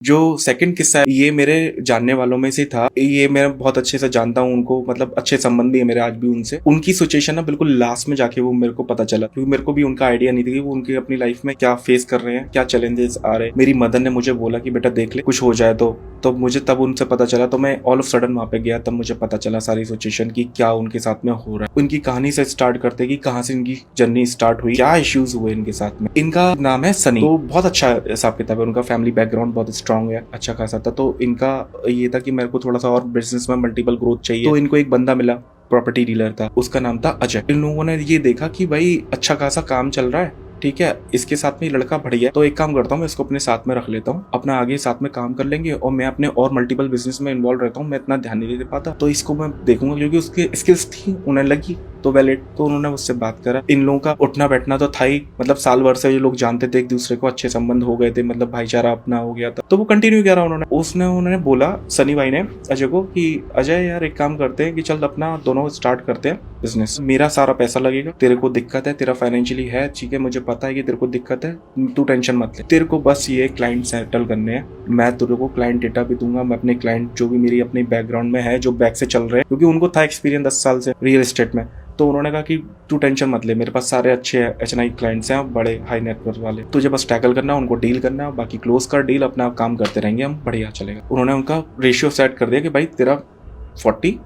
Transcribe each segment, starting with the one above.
जो सेकंड किस्सा है ये मेरे जानने वालों में से था। ये मैं बहुत अच्छे से जानता हूँ उनको, मतलब अच्छे संबंध भी है मेरे आज भी उनसे। उनकी सिचुएशन ना बिल्कुल लास्ट में जाके वो मेरे को पता चला, क्योंकि मेरे को भी उनका आइडिया नहीं था कि वो उनकी अपनी लाइफ में क्या फेस कर रहे हैं, क्या चैलेंजेस आ रहे हैं। मेरी मदर ने मुझे बोला कि बेटा देख ले, कुछ हो जाए तो मुझे तब उनसे पता चला। तो मैं ऑल ऑफ सडन वहां पे गया, तब मुझे पता चला सारी सिचुएशन की क्या उनके साथ में हो रहा है। उनकी कहानी से स्टार्ट करते कि कहाँ से इनकी जर्नी स्टार्ट हुई, क्या इश्यूज हुए इनके साथ में। इनका नाम है सनी। तो बहुत अच्छा हिसाब किताब है उनका, फैमिली बैकग्राउंड बहुत स्ट्रांग है, अच्छा खासा था। तो इनका ये था कि मेरे को थोड़ा सा और बिजनेस में मल्टीपल ग्रोथ चाहिए। तो इनको एक बंदा मिला, प्रॉपर्टी डीलर था, उसका नाम था अजय। इन लोगों ने ये देखा कि भाई अच्छा खासा काम चल रहा है, ठीक है, इसके साथ में ये लड़का बढ़िया है, तो एक काम करता हूँ मैं इसको अपने साथ में रख लेता हूँ, अपना आगे साथ में काम कर लेंगे और मैं अपने और मल्टीपल बिजनेस में इन्वॉल्व रहता हूँ, मैं इतना ध्यान नहीं दे पाता, तो इसको मैं देखूंगा। क्योंकि उसकी स्किल्स थी, उन्हें लगी तो वैलिड, तो उन्होंने मुझसे बात करा। इन लोगों का उठना बैठना तो था ही, मतलब साल भर से ये लोग जानते थे एक दूसरे को, अच्छे संबंध हो गए थे, मतलब भाईचारा अपना हो गया था। तो वो कंटिन्यू किया रहा उन्होंने बोला सनी भाई ने अजय को कि अजय यार एक काम करते हैं कि चल अपना दोनों स्टार्ट करते हैं बिजनेस, मेरा सारा पैसा लगेगा, तेरे को दिक्कत है, तेरा फाइनेंशियली है, ठीक है, मुझे पता है कि तेरे को दिक्कत है, तू टेंशन मत ले, तेरे को बस ये क्लाइंट सेटल करने हैं, मैं तेरे को क्लाइंट डेटा भी दूंगा, मैं अपने क्लाइंट जो भी मेरी अपनी बैकग्राउंड में है, जो बैक से चल रहे हैं, क्योंकि उनको था एक्सपीरियंस 10 साल से रियल एस्टेट में। तो उन्होंने कहा कि तू टेंशन मत ले, मेरे पास सारे अच्छे HNI क्लाइंट्स हैं, बड़े हाई नेटवर्थ वाले, तुझे बस टैकल करना, उनको डील करना, बाकी क्लोज कर डील, अपना काम करते रहेंगे हम, बढ़िया चलेगा। उन्होंने उनका रेशियो सेट कर दिया कि भाई तेरा 40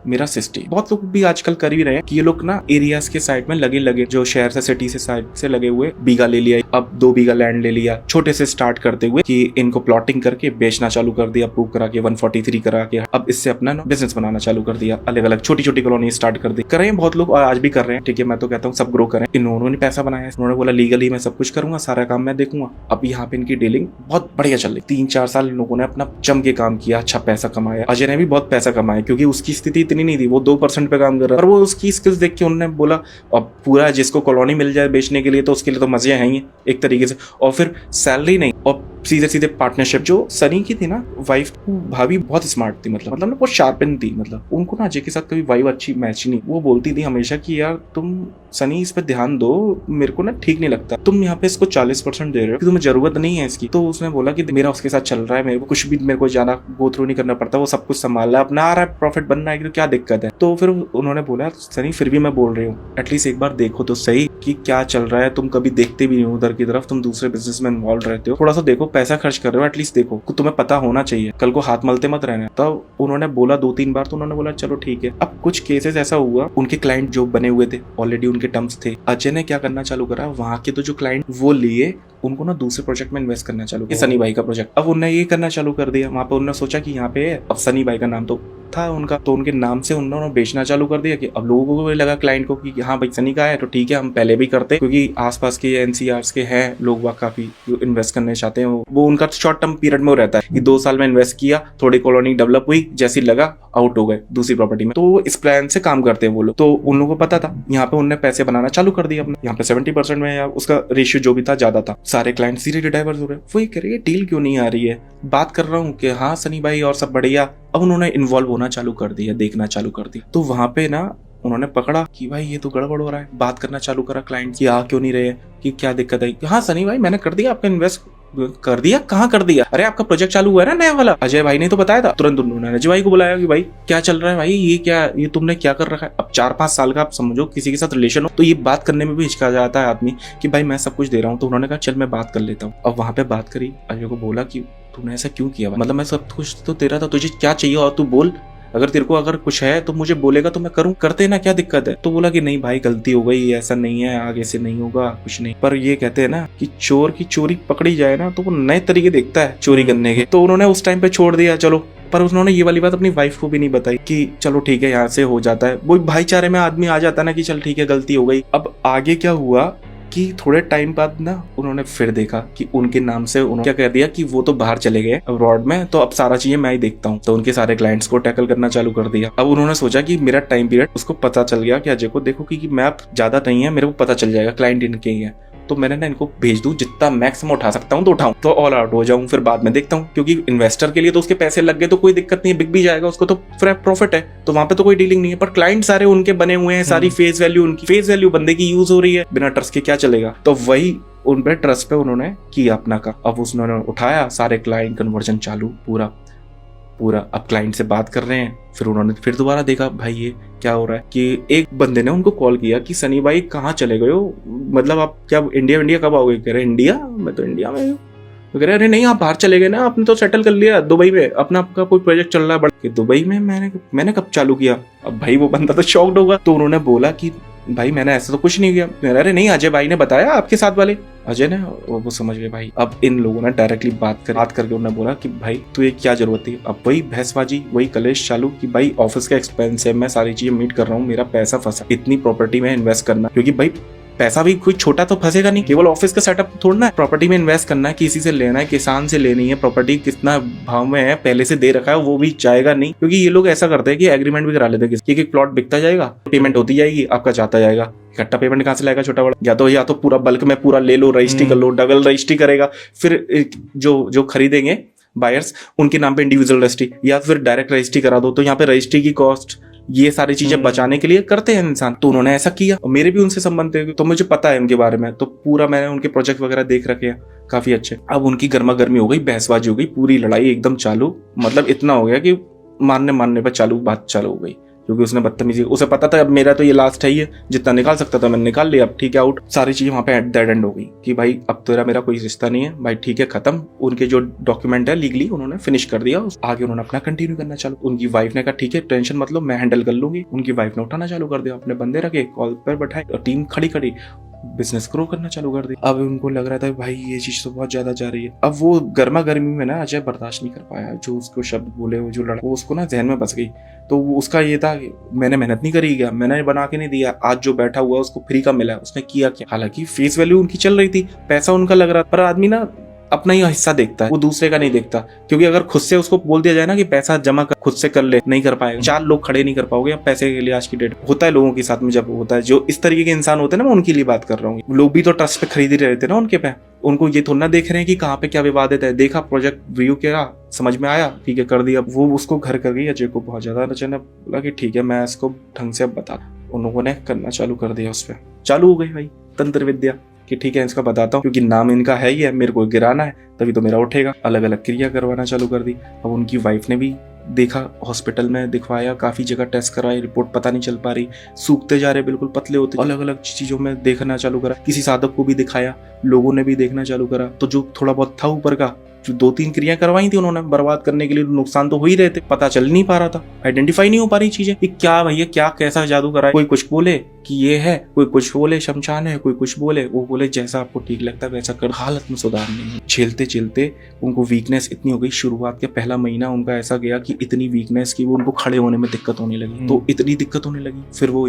मेरा 60। बहुत लोग भी आजकल कर भी रहे हैं कि ये लोग ना एरियाज के साइड में लगे जो शहर से सिटी से साइड से लगे हुए, बीघा ले लिया, अब 2 बीघा लैंड ले लिया, छोटे से स्टार्ट करते हुए कि इनको प्लॉटिंग करके बेचना चालू कर दिया, अप्रूव करा के 143 करा के, अब इससे अपना बिजनेस बनाना चालू कर दिया, अलग अलग छोटी छोटी कॉलोनी स्टार्ट कर दी। कर रहे हैं बहुत लोग और आज भी कर रहे हैं, ठीक है, मैं तो कहता हूँ सब ग्रो करें। इन्होंने पैसा बनाया, उन्होंने बोला लीगली मैं सब कुछ करूंगा, सारा काम मैं देखूंगा। अब यहाँ पे इनकी डीलिंग बहुत बढ़िया चल रही, 3-4 साल इन लोगों ने अपना जम के काम किया, अच्छा पैसा कमाया। अजय ने भी बहुत पैसा कमाया, क्योंकि उसकी स्थिति इतनी नहीं थी, वो 2% पे काम कर रहा है, पर वो उसकी स्किल्स देख के उन्होंने बोला अब पूरा जिसको कॉलोनी मिल जाए बेचने के लिए तो उसके लिए तो मजे हैं ही एक तरीके से। और फिर सैलरी नहीं, और सीधे सीधे पार्टनरशिप। जो सनी की थी ना वाइफ, भाभी बहुत स्मार्ट थी, मतलब ना बहुत शार्पन थी, मतलब उनको ना अजय के साथ कभी वाइफ अच्छी मैच नहीं। वो बोलती थी हमेशा कि यार तुम सनी इस पे ध्यान दो, मेरे को ना ठीक नहीं लगता, तुम यहाँ पे इसको 40% दे रहे हो, तुम्हें जरूरत नहीं है इसकी। तो उसने बोला कि मेरा उसके साथ चल रहा है, मेरे को कुछ भी मेरे को ज्यादा गो थ्रू नहीं करना पड़ता, वो सब कुछ संभाल रहा है, अपना आ रहा है, प्रॉफिट बन रहा है, तो क्या दिक्कत है। तो फिर उन्होंने बोला सनी फिर भी मैं बोल रही हूँ एटलीस्ट एक बार देखो तो सही कि क्या चल रहा है, तुम कभी देखते भी नहीं हो उधर की तरफ, तुम दूसरे बिजनेस में इन्वॉल्व रहते हो, थोड़ा सा देखो, पैसा खर्च कर रहे हो एटलीस्ट देखो, तुम्हें पता होना चाहिए, कल को हाथ मलते मत रहना। तब उन्होंने बोला 2-3 बार, तो उन्होंने बोला चलो ठीक है। अब कुछ केसेस ऐसा हुआ, उनके क्लाइंट जो बने हुए थे ऑलरेडी, उनके टर्म्स थे, अजय ने क्या करना चालू करा, वहां के तो जो क्लाइंट वो लिए, उनको ना दूसरे प्रोजेक्ट में इन्वेस्ट करना चालू किया, सनी भाई का प्रोजेक्ट। अब उन्होंने ये करना चालू कर दिया, वहां पे उन्होंने सोचा कि यहाँ पे अब सनी भाई का नाम तो था उनका, तो उनके नाम से उन्होंने बेचना चालू कर दिया। कि अब लोगों को भी लगा क्लाइंट को कि हाँ भाई सनी का है तो ठीक है, हम पहले भी करते, क्योंकि आसपास के NCRs के हैं लोग वह काफी इन्वेस्ट करने चाहते हैं, वो उनका शॉर्ट टर्म पीरियड में रहता है कि 2 साल में इन्वेस्ट किया, थोड़ी कॉलोनी डेवलप हुई, जैसी लगा आउट हो गए दूसरी प्रॉपर्टी में। तो इस प्लान से काम करते हैं वो लोग। तो उन लोगों को पता था, यहाँ पे उन्होंने पैसे बनाना चालू कर दिया अपने, यहाँ पे 70% में या उसका रेशियो जो भी था ज्यादा था, सारे क्लाइंट सीधे डाइवर्स हो रहे। वो ये कह रही है डील क्यों नहीं आ रही है, बात कर रहा हूँ कि हाँ सनी भाई और सब बढ़िया। अब उन्होंने इन्वॉल्व होना चालू कर दिया, देखना चालू कर दिया। तो वहां पे ना उन्होंने पकड़ा कि भाई ये तो गड़बड़ हो रहा है, बात करना चालू करा क्लाइंट की, आ क्यों नहीं रहे, कि क्या दिक्कत है। हाँ सनी भाई मैंने कर दिया, आपका इन्वेस्ट कर दिया, कहाँ कर दिया, अरे आपका प्रोजेक्ट चालू हुआ है ना नया वाला, अजय भाई ने तो बताया था। तुरंत उन्होंने अजय भाई को बुलाया कि भाई क्या चल रहा है भाई, ये क्या, ये तुमने क्या कर रखा है। अब 4-5 साल का आप समझो किसी के साथ रिलेशन हो तो ये बात करने में भी हिचका जाता है आदमी कि भाई मैं सब कुछ दे रहा हूँ। तो उन्होंने कहा चल मैं बात कर लेता हूँ। अब वहां पे बात करी, अजय को बोला कि तूने ऐसा क्यों किया, मतलब मैं सब कुछ तो तेरा था, तुझे क्या चाहिए और तू बोल, अगर तेरे को अगर कुछ है तो मुझे बोलेगा तो मैं करूं, करते ना, क्या दिक्कत है। तो बोला कि नहीं भाई गलती हो गई, ऐसा नहीं है, आगे से नहीं होगा, कुछ नहीं। पर ये कहते हैं ना कि चोर की चोरी पकड़ी जाए ना तो वो नए तरीके देखता है चोरी करने के। तो उन्होंने उस टाइम पे छोड़ दिया चलो, पर उन्होंने ये वाली बात अपनी वाइफ को भी नहीं बताई कि चलो ठीक है यहाँ से हो जाता है, वो भाईचारे में आदमी आ जाता है ना कि चल ठीक है गलती हो गई। अब आगे क्या हुआ कि थोड़े टाइम बाद ना उन्होंने फिर देखा कि उनके नाम से उन्होंने क्या कर दिया कि वो तो बाहर चले गए अब्रॉड में, तो अब सारा चीजें मैं ही देखता हूँ। तो उनके सारे क्लाइंट्स को टैकल करना चालू कर दिया। अब उन्होंने सोचा कि मेरा टाइम पीरियड, उसको पता चल गया कि अजय को देखो कि मैं अब ज्यादा नहीं है, मेरे को पता चल जाएगा क्लाइंट इनके ही है, तो मैंने ना इनको भेज दूं, जितना मैक्सिमम उठा सकता हूं तो उठाऊं, तो ऑल आउट हो जाऊं, फिर बाद में देखता हूं। क्योंकि इन्वेस्टर के लिए तो उसके पैसे लग गए तो कोई दिक्कत नहीं है, बिक भी जाएगा, उसको तो प्रॉफिट है, तो वहां पे तो कोई डीलिंग नहीं है। पर क्लाइंट सारे उनके बने हुए हैं, सारी फेस वैल्यू, उनकी फेस वैल्यू बंदे की यूज हो रही है, बिना ट्रस्ट के क्या चलेगा। तो वही उन पे ट्रस्ट पे उन्होंने किया अपना का। अब उसने उठाया, सारे क्लाइंट कन्वर्जन चालू पूरा। अब क्लाइंट से बात कर रहे हैं, फिर उन्होंने फिर दोबारा देखा भाई ये क्या हो रहा है, कि एक बंदे ने उनको कॉल किया कि सनी भाई कहाँ चले गए हो, मतलब आप क्या इंडिया कब आओगे? कह रहे इंडिया, मैं तो इंडिया में हूँ। तो कह रहे अरे नहीं, आप बाहर चले गए ना, आपने तो सेटल कर लिया दुबई में, अपना आपका कोई प्रोजेक्ट चल रहा है बड़ा। दुबई में मैंने कब चालू किया? अब भाई वो बंदा तो शॉक्ड होगा। तो उन्होंने बोला कि भाई मैंने ऐसा तो कुछ नहीं किया। अरे नहीं, अजय भाई ने बताया आपके साथ वाले, अजय ने, वो समझ गए भाई। अब इन लोगों ने डायरेक्टली बात करके उन्होंने बोला कि भाई तू ये क्या जरूरत थी? अब वही भैंसबाजी, वही कलेश चालू कि भाई ऑफिस का एक्सपेंस है, मैं सारी चीजें मीट कर रहा हूँ, मेरा पैसा फंसा, इतनी प्रॉपर्टी में इन्वेस्ट करना, क्योंकि भाई पैसा भी कोई छोटा तो फंसेगा नहीं, केवल ऑफिस का सेटअप थोड़ना है, प्रॉपर्टी में इन्वेस्ट करना है, किसी से लेना है, किसान से लेनी है, प्रॉपर्टी कितना भाव में है पहले से दे रखा है, वो भी जाएगा नहीं। क्योंकि ये लोग ऐसा करते हैं कि एग्रीमेंट भी करा लेते हैं कि एक प्लॉट बिकता जाएगा, पेमेंट होती जाएगी, आपका जाता जाएगा, इकट्ठा पेमेंट कहाँ से लाएगा छोटा बड़ा? या तो पूरा बल्क में पूरा ले लो, रजिस्ट्री कर लो, डबल रजिस्ट्री करेगा, फिर जो खरीदेंगे बायर्स उनके नाम पे इंडिविजुअल रजिस्ट्री, या फिर डायरेक्ट रजिस्ट्री करा दो। तो यहाँ पे रजिस्ट्री की कॉस्ट, ये सारी चीजें बचाने के लिए करते हैं इंसान। तो उन्होंने ऐसा किया, और मेरे भी उनसे संबंध थे, तो मुझे पता है उनके बारे में, तो पूरा मैंने उनके प्रोजेक्ट वगैरह देख रखे हैं काफी अच्छे। अब उनकी गर्मा गर्मी हो गई, बहसबाजी हो गई, पूरी लड़ाई एकदम चालू, मतलब इतना हो गया कि मारने पर बात चालू हो गई, क्योंकि उसने बदतमीजी, उसे पता था अब मेरा तो ये लास्ट है ही है, जितना निकाल सकता था मैंने निकाल लिया, अब ठीक है आउट। सारी चीजें वहां पे एट दैट एंड हो गई कि भाई अब तेरा मेरा कोई रिश्ता नहीं है भाई, ठीक है खत्म। उनके जो डॉक्यूमेंट है लीगली उन्होंने फिनिश कर दिया, आगे उन्होंने अपना कंटिन्यू करना चालू। उनकी वाइफ ने कहा ठीक है टेंशन मत लो, मैं हैंडल कर लूंगी। उनकी वाइफ ने उठाना चालू कर दिया, अपने बंदे रखे, कॉल पर बैठाए, टीम खड़ी बिजनेस ग्रो करना चालू कर दी। अब उनको लग रहा था भाई ये चीज तो बहुत ज्यादा जा रही है। अब वो गर्मा गर्मी में ना अजय बर्दाश्त नहीं कर पाया, जो उसको शब्द बोले, वो जो लड़ा, वो उसको ना जहन में बस गई। तो उसका ये था कि मैंने मेहनत नहीं करी, क्या मैंने बना के नहीं दिया, आज जो बैठा हुआ उसको फ्री का मिला, उसने किया क्या? हालांकि फेस वैल्यू उनकी चल रही थी, पैसा उनका लग रहा, पर आदमी ना अपना ही हिस्सा देखता है, वो दूसरे का नहीं देखता। क्योंकि अगर खुद से उसको बोल दिया जाए ना कि पैसा जमा कर, खुद से कर ले, नहीं कर पाएगा, 4 लोग खड़े नहीं कर पाओगे पैसे के लिए। आज की डेट होता है लोगों के साथ में, जब होता है, जो इस तरीके के इंसान होते हैं ना, मैं उनके लिए बात कर रहा हूँ। लोग भी तो ट्रस्ट पे खरीद ही रहे थे ना उनके पे, उनको ये थोड़ा ना देख रहे हैं कि कहाँ पे क्या विवादित है। देखा प्रोजेक्ट व्यू करा, समझ में आया, ठीक है कर दिया। वो उसको घर कर गई, अजय को बहुत ज्यादा अजय ने बोला कि ठीक है मैं इसको ढंग से बता, उन लोगों ने करना चालू कर दिया, उस पर चालू हो गई भाई तंत्र विद्या कि ठीक है इसका बताता हूँ, क्योंकि नाम इनका है ही है, मेरे को गिराना है तभी तो मेरा उठेगा। अलग अलग क्रिया करवाना चालू कर दी। अब उनकी वाइफ ने भी देखा, हॉस्पिटल में दिखवाया, काफी जगह टेस्ट करवाई, रिपोर्ट पता नहीं चल पा रही, सूखते जा रहे, बिल्कुल पतले होते, अलग अलग चीजों में देखना चालू करा। किसी साधक को भी दिखाया, लोगों ने भी देखना चालू करा। तो जो थोड़ा बहुत था ऊपर का, जो 2-3 क्रिया करवाई थी उन्होंने बर्बाद करने के लिए, नुकसान तो हो ही रहे थे, पता चल नहीं पा रहा था, आइडेंटिफाई नहीं हो पा रही चीजें कि क्या भैया क्या कैसा जादू करा है। कोई कुछ बोले कि ये है, कोई कुछ बोले शमशान है, कोई कुछ बोले, वो बोले जैसा आपको ठीक लगता है वैसा कर। हालत में सुधार नहीं है। झेलते उनको वीकनेस इतनी हो गई, शुरुआत के पहला महीना उनका ऐसा गया कि इतनी वीकनेस की वो उनको खड़े होने में दिक्कत होने लगी। तो इतनी दिक्कत होने लगी, फिर वो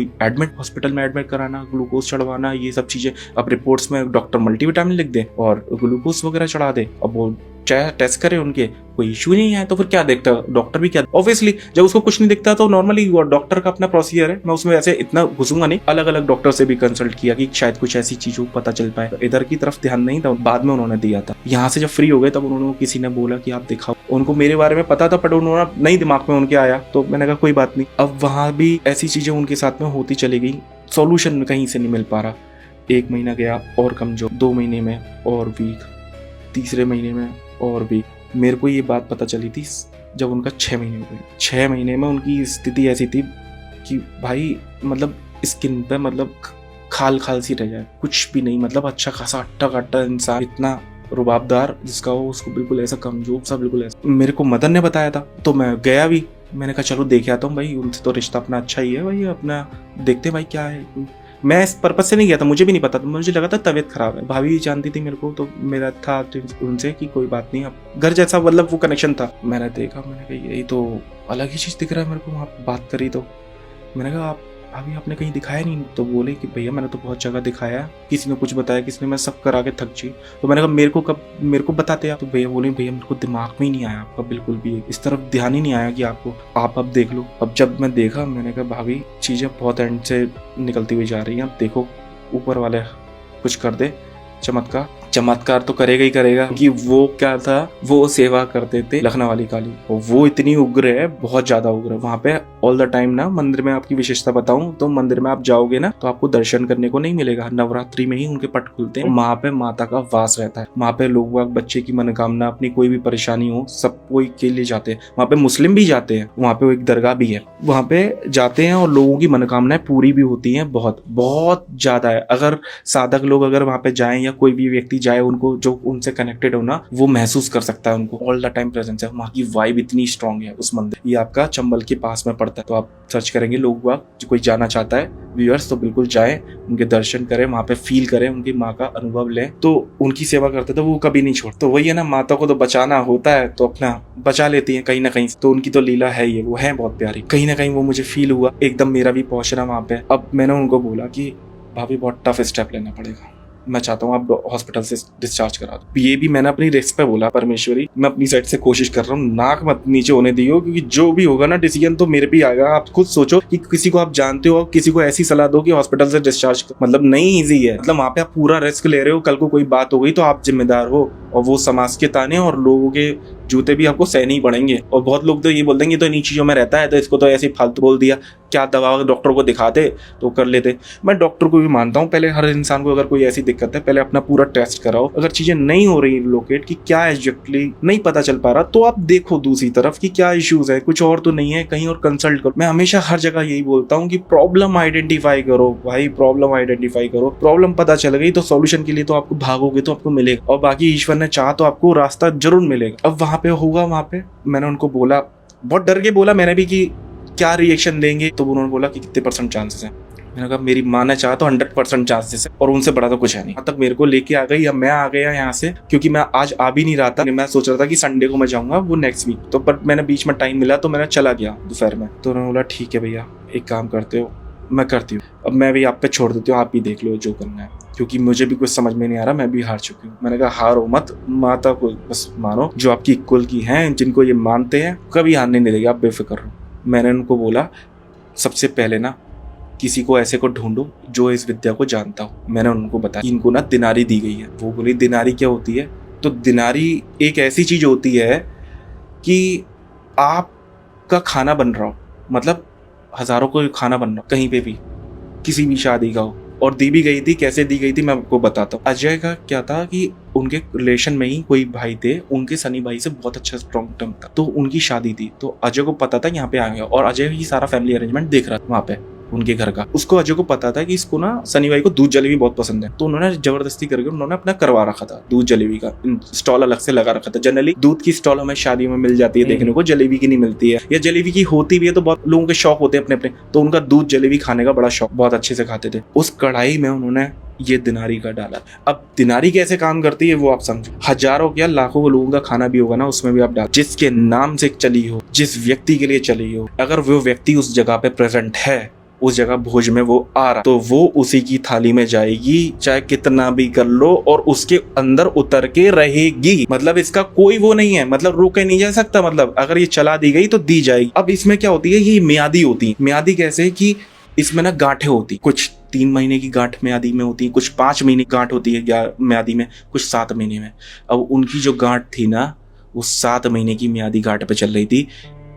हॉस्पिटल में एडमिट कराना, ग्लूकोज चढ़वाना, ये सब चीजें। अब रिपोर्ट्स में डॉक्टर मल्टीविटामिन लिख दे और ग्लूकोज वगैरह चढ़ा दे, अब वो चाहे टेस्ट करे, उनके कोई इशू नहीं है, तो फिर क्या देखता डॉक्टर भी? क्या ऑब्वियसली जब उसको कुछ नहीं दिखता तो नॉर्मली डॉक्टर का अपना प्रोसीजर है, मैं उसमें ऐसे इतना घुसूंगा नहीं। अलग अलग डॉक्टर से भी कंसल्ट किया कि शायद कुछ ऐसी चीजों पता चल पाए, इधर की तरफ ध्यान नहीं था, बाद में उन्होंने दिया था। यहाँ से जब फ्री हो गए तब उन्होंने किसी ने बोला कि आप दिखाओ, उनको मेरे बारे में पता था पर उन्होंने नहीं दिमाग में उनके आया, तो मैंने कहा कोई बात नहीं। अब वहां भी ऐसी चीजें उनके साथ में होती चली गई, सॉल्यूशन कहीं से नहीं मिल पा रहा। 1 महीना गया और कमजोर, 2 महीने में और वीक, तीसरे महीने में और भी। मेरे को ये बात पता चली थी जब उनका 6 महीने हो गए। 6 महीने में उनकी स्थिति ऐसी थी कि भाई मतलब स्किन पे मतलब खाल सी रह जाए, कुछ भी नहीं, मतलब अच्छा खासा अट्टा कट्टा इंसान, इतना रुबाबदार जिसका हो, उसको बिल्कुल ऐसा कमजोर सा, बिल्कुल ऐसा। मेरे को मदन ने बताया था तो मैं गया भी, मैंने कहा चलो देख आता हूँ भाई, उनसे तो रिश्ता अपना अच्छा ही है भाई, अपना देखते भाई क्या है। मैं इस पर्पज से नहीं गया था, मुझे भी नहीं पता था, मुझे लगा था तबीयत खराब है। भाभी जानती थी मेरे को, तो मेरा था उनसे कि कोई बात नहीं, अब घर जैसा मतलब वो कनेक्शन था। मैंने देखा, मैंने कहा यही तो अलग ही चीज दिख रहा है मेरे को। वहाँ बात करी तो मैंने कहा आप भाभी आपने कहीं दिखाया नहीं? तो बोले कि भैया मैंने तो बहुत जगह दिखाया, किसी ने कुछ बताया, किसी ने, मैं सब करा के थक जी। तो मैंने कहा मेरे को बताते आप? तो भैया बोले भैया मेरे को दिमाग में ही नहीं आया आपका, बिल्कुल भी इस तरफ ध्यान ही नहीं आया कि आपको, आप अब देख लो। अब जब मैं देखा मैंने कहा भाभी चीजें बहुत एंड से निकलती हुई जा रही हैं, अब देखो ऊपर वाले कुछ कर दे चमत्कार। चमत्कार तो करेगा ही करेगा, कि वो क्या था, वो सेवा करते थे लखनऊ वाली काली, और वो इतनी उग्र है, बहुत ज्यादा उग्र है। वहाँ पे ऑल द टाइम ना, मंदिर में आपकी विशेषता बताऊं तो मंदिर में आप जाओगे ना तो आपको दर्शन करने को नहीं मिलेगा, नवरात्रि में ही उनके पट खुलते हैं। वहाँ पे माता का वास रहता है। वहाँ पे लोग बच्चे की मनोकामना, अपनी कोई भी परेशानी हो, सब कोई के लिए जाते हैं। वहाँ पे मुस्लिम भी जाते हैं, वहाँ पे एक दरगाह भी है, वहाँ पे जाते हैं और लोगों की मनोकामनाएं पूरी भी होती हैं। बहुत बहुत ज्यादा है। अगर साधक लोग अगर वहाँ पे जाएं या कोई भी व्यक्ति जाए, उनको जो उनसे कनेक्टेड हो ना, वो महसूस कर सकता है, उनको ऑल द टाइम प्रेजेंस है। वहाँ की वाइब इतनी स्ट्रांग है उस मंदिर। ये आपका चंबल के पास में पड़ता है, तो आप सर्च करेंगे, लोग जो कोई जाना चाहता है व्यूअर्स, तो बिल्कुल जाएं, उनके दर्शन करें, वहाँ पे फील करें, उनकी माँ का अनुभव लें। तो उनकी सेवा करते तो वो कभी नहीं छोड़। तो वही है ना, माता को तो बचाना होता है तो अपना बचा लेती है कहीं ना कहीं। तो उनकी तो लीला है ये, वो है बहुत प्यारी। कहीं ना कहीं वो मुझे फील हुआ एकदम, मेरा भी पहुंचना वहाँ पे। अब मैंने उनको बोला कि भाभी बहुत टफ स्टेप लेना पड़ेगा, मैं चाहता हूँ आप हॉस्पिटल से डिस्चार्ज करा दो। ये भी मैंने अपनी रिस्क पे बोला, परमेश्वरी मैं अपनी साइड से कोशिश कर रहा हूँ, नाक मत नीचे होने दियो, क्योंकि जो भी होगा ना डिसीजन तो मेरे पे ही आएगा। आप खुद सोचो कि किसी को आप जानते हो, किसी को ऐसी सलाह दो कि हॉस्पिटल से डिस्चार्ज, मतलब नहीं ईजी है। मतलब वहाँ पे आप पूरा रिस्क ले रहे हो, कल को कोई बात हो गई तो आप जिम्मेदार हो, और वो समाज के ताने और लोगों के जूते भी आपको सहने ही पड़ेंगे। और बहुत लोग तो ये बोल देंगे तो इन्हीं चीजों में रहता है, तो इसको तो ऐसे फालतू बोल दिया, क्या दवा डॉक्टर को दिखाते तो कर लेते। मैं डॉक्टर को भी मानता हूँ, पहले हर इंसान को अगर कोई ऐसी दिक्कत है, पहले अपना पूरा टेस्ट कराओ। अगर चीजें नहीं हो रही लोकेट कि क्या एग्जैक्टली नहीं पता चल पा रहा, तो आप देखो दूसरी तरफ कि क्या इश्यूज है, कुछ और तो नहीं है, कहीं और कंसल्ट करो। मैं हमेशा हर जगह यही बोलता हूँ कि प्रॉब्लम आइडेंटिफाई करो भाई, प्रॉब्लम आइडेंटिफाई करो। प्रॉब्लम पता चल गई तो सॉल्यूशन के लिए तो आपको भागोगे तो आपको मिलेगा, और बाकी ईश्वर ने चाहा तो आपको रास्ता जरूर मिलेगा। अब वहां पे होगा, वहां पे मैंने उनको बोला, बहुत डर के बोला मैंने भी कि क्या रिएक्शन देंगे, तो उन्होंने बोला कि कितने % चांसेस है। मैंने कहा मेरी माँ ने चाहा तो 100% चांसेस है, और उनसे बड़ा तो कुछ है नहीं। अब तक मेरे को लेके आ गई, अब मैं आ गया यहाँ से, क्योंकि मैं आज आ भी नहीं रहा था। मैं सोच रहा था कि संडे को मैं जाऊंगा, वो नेक्स्ट वीक, तो बट मैंने बीच में टाइम मिला तो मैंने चला गया दोपहर में। तो उन्होंने बोला ठीक है भैया, एक काम करते हो, मैं करती हूँ, अब मैं भी आप पे छोड़ देती हूँ, आप भी देख लो जो करना है, क्योंकि मुझे भी कुछ समझ में नहीं आ रहा, मैं भी हार चुकी हूँ। मैंने कहा हारो मत, माता को बस मानो, जो आपकी कुल की हैं, जिनको ये मानते हैं, कभी हारने नहीं देगी, आप बेफिक्र रहो। मैंने उनको बोला सबसे पहले ना किसी को ऐसे को ढूंढो जो इस विद्या को जानता हो। मैंने उनको बताया इनको ना दिनारी दी गई है। वो बोली दिनारी क्या होती है? तो दिनारी एक ऐसी चीज होती है कि आपका खाना बन रहा हो, मतलब हजारों को खाना बन रहा हो कहीं पे भी, किसी भी शादी का हो, और दी भी गई थी। कैसे दी गई थी मैं आपको बताता हूँ। अजय का क्या था कि उनके रिलेशन में ही कोई भाई थे, उनके सनी भाई से बहुत अच्छा स्ट्रॉन्ग टर्म था, तो उनकी शादी थी। तो अजय को पता था यहाँ पे आएंगे, और अजय ही सारा फैमिली अरेंजमेंट देख रहा था वहाँ पे उनके घर का। उसको अजय को पता था कि इसको ना सनी भाई को दूध जलेबी बहुत पसंद है, तो उन्होंने जबरदस्ती करके उन्होंने अपना करवा रखा था दूध जलेबी का स्टॉल अलग से लगा रखा था। जनरली दूध की स्टॉल हमें शादियों में मिल जाती है देखने को, जलेबी की नहीं मिलती है, या जलेबी की होती भी है तो बहुत लोगों के शौक होते हैं अपने अपने, तो उनका दूध जलेबी खाने का बड़ा शौक, बहुत अच्छे से खाते थे। उस कढ़ाई में उन्होंने ये दिनारी का डाला। अब दिनारी कैसे काम करती है वो आप समझो, हजारों क्या लाखों लोगों का खाना भी होगा ना, उसमें भी आप डाल, जिसके नाम से चली हो, जिस व्यक्ति के लिए चली हो, अगर वो व्यक्ति उस जगह पे प्रेजेंट है, उस जगह भोज में वो आ रहा, तो वो उसी की थाली में जाएगी, चाहे कितना भी कर लो, और उसके अंदर उतर के रहेगी। मतलब इसका कोई वो नहीं है, मतलब रोके नहीं जा सकता, मतलब अगर ये चला दी गई तो दी जाएगी। अब इसमें क्या होती है, ये म्यादी होती है। म्यादी कैसे कि इसमें ना गांठें होती, कुछ 3 महीने की गांठ म्यादी में होती है, कुछ 5 महीने की गांठ होती है म्यादी में, कुछ 7 महीने में। अब उनकी जो गांठ थी ना, वो 7 महीने की म्यादी गांठ पे चल रही थी।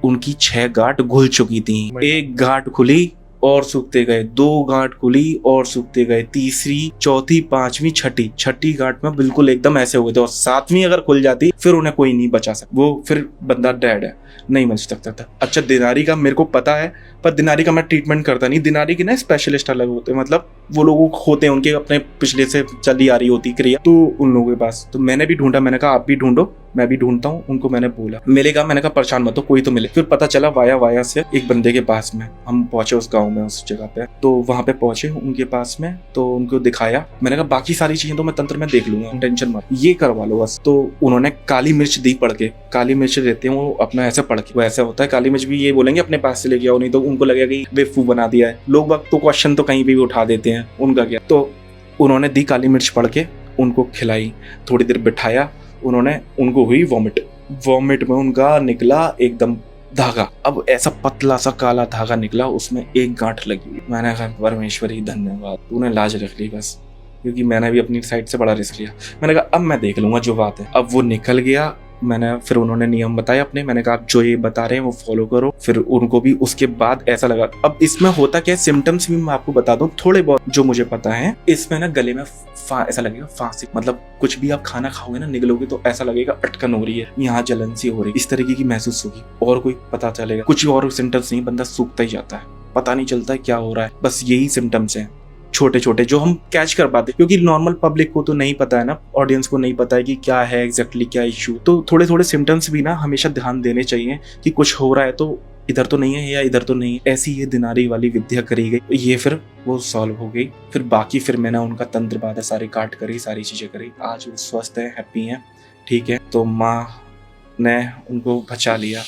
उनकी 6 गांठ घुल चुकी थी, 1 गांठ खुली और सूखते गए, 2 गांठ खुली और सूखते गए, तीसरी, चौथी, 5वीं, छठी गांठ में बिल्कुल एकदम ऐसे हो गए थे, और 7वीं अगर खुल जाती फिर उन्हें कोई नहीं बचा सकता, वो फिर बंदा डेड है, नहीं बच सकता था। अच्छा दिनारी का मेरे को पता है, पर दिनारी का मैं ट्रीटमेंट करता नहीं। दिनारी के ना स्पेशलिस्ट अलग होते हैं, मतलब वो लोगों को होते हैं, उनके अपने पिछले से चली आ रही होती क्रिया, तो उन लोगों के पास। तो मैंने भी ढूंढा, मैंने कहा आप भी ढूंढो, मैं भी ढूंढता हूँ। उनको मैंने बोला मिलेगा, मैंने कहा परेशान मत हो, कोई तो मिले। फिर पता चला वाया से एक बंदे के पास में हम पहुंचे, उस गाँव में, उस जगह पे। तो वहां पे पहुंचे उनके पास में, तो उनको दिखाया। मैंने कहा बाकी सारी चीजें तो मैं तंत्र में देख लूंगा, टेंशन मत, ये करवा लो बस। तो उन्होंने काली मिर्च दी पढ़ के, काली मिर्च देते हैं वो अपना ऐसे पढ़ के, वो ऐसा होता है। काली मिर्च भी ये बोलेंगे अपने पास से लेके आओ, नहीं तो उनको लगेगा कि बेवकूफ बना दिया है। लोग वक्त तो क्वेश्चन तो कहीं भी उठा देते हैं, उनका क्या। तो उन्होंने दी काली मिर्च पढ़ के, उनको खिलाई, थोड़ी देर बिठाया, उन्होंने, उनको हुई वॉमिट में उनका निकला एकदम धागा। अब ऐसा पतला सा काला धागा निकला, उसमें 1 गांठ लगी। मैंने कहा परमेश्वरी धन्यवाद, तूने लाज रख ली बस। क्योंकि मैंने भी अपनी साइड से बड़ा रिस्क लिया। मैंने कहा अब मैं देख लूंगा जो बात है। अब वो निकल गया। मैंने फिर उन्होंने नियम बताए अपने, मैंने कहा आप जो ये बता रहे हैं वो फॉलो करो। फिर उनको भी उसके बाद ऐसा लगा। अब इसमें होता क्या है, सिम्टम्स भी मैं आपको बता दूं थोड़े बहुत जो मुझे पता है। इसमें ना गले में ऐसा लगेगा फांसी, मतलब कुछ भी आप खाना खाओगे ना, निगलोगे तो ऐसा लगेगा अटकन हो रही है, यहाँ जलन सी हो रही है, इस तरीके की महसूस होगी। और कोई पता चलेगा कुछ और सिम्टम्स नहीं, बंदा सूखता ही जाता है, पता नहीं चलता है क्या हो रहा है। बस यही सिम्टम्स हैं छोटे छोटे जो हम कैच कर पाते, क्योंकि नॉर्मल पब्लिक को तो नहीं पता है ना, ऑडियंस को नहीं पता है कि क्या है एग्जैक्टली क्या इश्यू। तो थोड़े थोड़े सिम्टम्स भी ना हमेशा ध्यान देने चाहिए कि कुछ हो रहा है तो इधर तो नहीं है या इधर तो नहीं है। ऐसी ये दिनारी वाली विद्या करी गई, ये फिर वो सॉल्व हो गई। फिर बाकी फिर मैंने उनका तंत्र बाधा सारी काट करी, सारी चीजें करी। आज वो स्वस्थ है, हैप्पी है, ठीक है। तो माँ ने उनको बचा लिया।